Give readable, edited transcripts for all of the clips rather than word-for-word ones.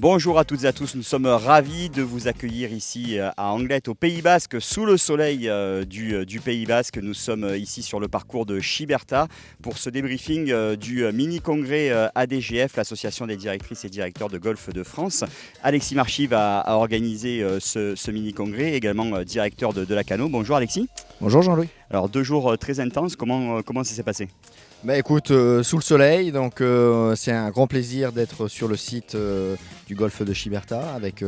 Bonjour à toutes et à tous, nous sommes ravis de vous accueillir ici à Anglet, au Pays Basque, sous le soleil du Pays Basque. Nous sommes ici sur le parcours de Chiberta pour ce débriefing du mini-congrès ADGF, l'association des directrices et directeurs de golf de France. Alexis Marchive a organisé ce mini-congrès, également directeur de Lacano. Bonjour Alexis. Bonjour Jean-Louis. Alors 2 jours très intenses, comment ça s'est passé ? Écoute, sous le soleil, donc c'est un grand plaisir d'être sur le site du golfe de Chiberta avec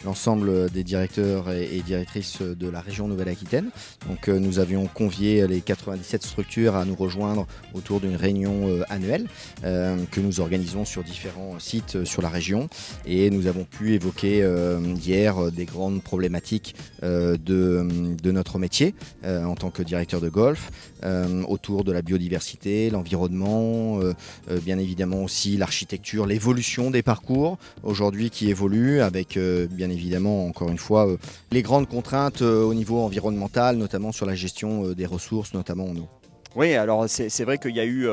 l'ensemble des directeurs et directrices de la région Nouvelle-Aquitaine. Donc nous avions convié les 97 structures à nous rejoindre autour d'une réunion annuelle que nous organisons sur différents sites sur la région. Et nous avons pu évoquer hier des grandes problématiques de notre métier en tant que directeur de golf, autour de la biodiversité, l'environnement, bien évidemment aussi l'architecture, l'évolution des parcours aujourd'hui qui évoluent avec bien évidemment encore une fois les grandes contraintes au niveau environnemental, notamment sur la gestion des ressources, notamment en eau. Oui, alors c'est vrai qu'il y a eu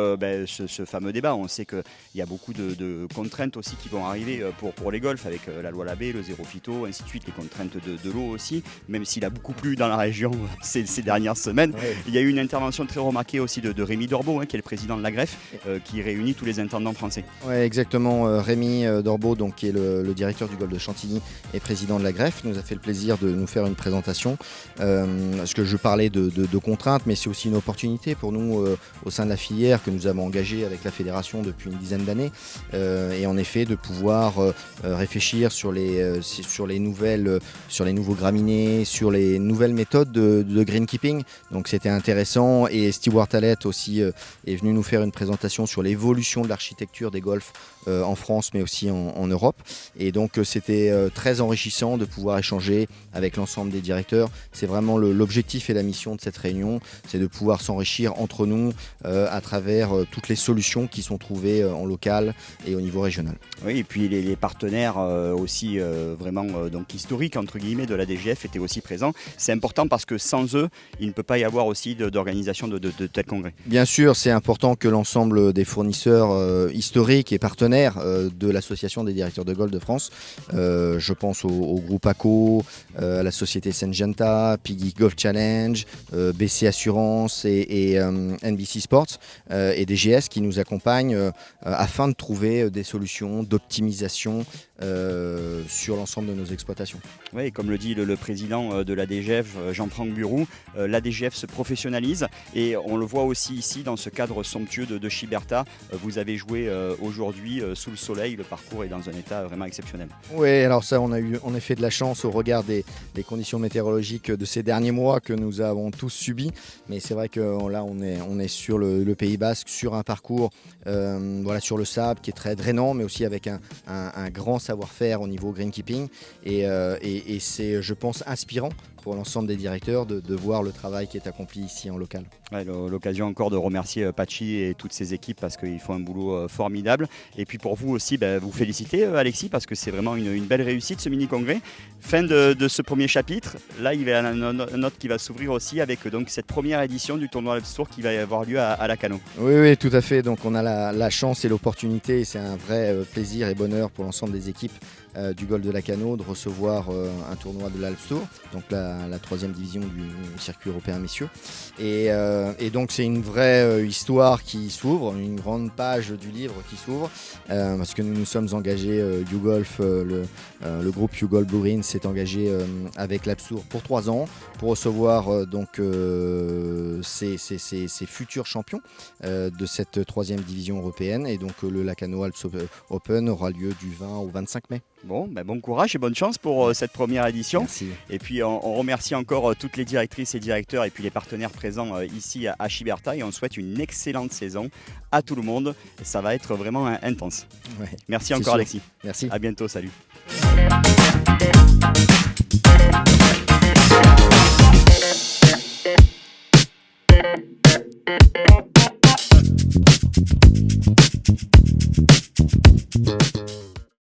ce fameux débat. On sait qu'il y a beaucoup de contraintes aussi qui vont arriver pour les golfs avec la loi Labbé, le zéro phyto, ainsi de suite, les contraintes de l'eau aussi, même s'il a beaucoup plu dans la région ces dernières semaines. Ouais. Il y a eu une intervention très remarquée aussi de Rémi Dorbeau, qui est le président de la Greffe, qui réunit tous les intendants français. Oui, exactement. Rémi Dorbeau, donc, qui est le directeur du golfe de Chantilly et président de la Greffe, nous a fait le plaisir de nous faire une présentation. Parce que je parlais de contraintes, mais c'est aussi une opportunité pour nous au sein de la filière que nous avons engagée avec la fédération depuis une dizaine d'années et en effet de pouvoir réfléchir sur les nouveaux graminées, sur les nouvelles méthodes de greenkeeping. Donc c'était intéressant et Stewart Hallett aussi est venu nous faire une présentation sur l'évolution de l'architecture des golfs en France mais aussi en Europe, et donc c'était très enrichissant de pouvoir échanger avec l'ensemble des directeurs. C'est vraiment l'objectif et la mission de cette réunion, c'est de pouvoir s'enrichir entre nous à travers toutes les solutions qui sont trouvées en local et au niveau régional. Oui, et puis les partenaires aussi vraiment donc historiques entre guillemets de la DGF étaient aussi présents. C'est important parce que sans eux, il ne peut pas y avoir aussi d'organisation de tels congrès. Bien sûr, c'est important que l'ensemble des fournisseurs historiques et partenaires de l'association des directeurs de golf de France, je pense au groupe ACO, à la société Syngenta, Piggy Golf Challenge, BC Assurance et NBC Sports et DGS qui nous accompagnent afin de trouver des solutions d'optimisation sur l'ensemble de nos exploitations. Oui, comme le dit le président de la DGF, Jean-Franck Buroux, la DGF se professionnalise et on le voit aussi ici dans ce cadre somptueux de Chiberta. Vous avez joué aujourd'hui sous le soleil, le parcours est dans un état vraiment exceptionnel. Oui, alors ça on a eu en effet de la chance au regard des conditions météorologiques de ces derniers mois que nous avons tous subis, mais c'est vrai que là on est sur le Pays Basque, sur un parcours sur le sable qui est très drainant, mais aussi avec un grand savoir-faire au niveau greenkeeping et c'est, je pense, inspirant pour l'ensemble des directeurs de voir le travail qui est accompli ici en local. Ouais, l'occasion encore de remercier Pachi et toutes ses équipes parce qu'ils font un boulot formidable. Et puis pour vous aussi, vous féliciter Alexis parce que c'est vraiment une belle réussite ce mini-congrès. Fin de ce premier chapitre. Là, il y a un autre qui va s'ouvrir aussi avec donc, cette première édition du tournoi Alps Tour qui va avoir lieu à Lacano. Oui, tout à fait. Donc on a la chance et l'opportunité, et c'est un vrai plaisir et bonheur pour l'ensemble des équipes du golfe de Lacano de recevoir un tournoi de l'Alps Tour, donc la troisième division du circuit européen messieurs. Et donc c'est une vraie histoire qui s'ouvre, une grande page du livre qui s'ouvre, parce que nous sommes engagés, YouGolf, le groupe YouGolf Blue s'est engagé avec l'Alps Tour pour 3 ans pour recevoir ces futurs champions de cette troisième division européenne. Et donc le Lacano Alps Open aura lieu du 20 au 25 mai. Bon courage et bonne chance pour cette première édition. Merci. Et puis on remercie encore toutes les directrices et directeurs et puis les partenaires présents ici à Chiberta et on souhaite une excellente saison à tout le monde. Ça va être vraiment intense. Ouais, merci encore Alexis. Merci. À bientôt, salut.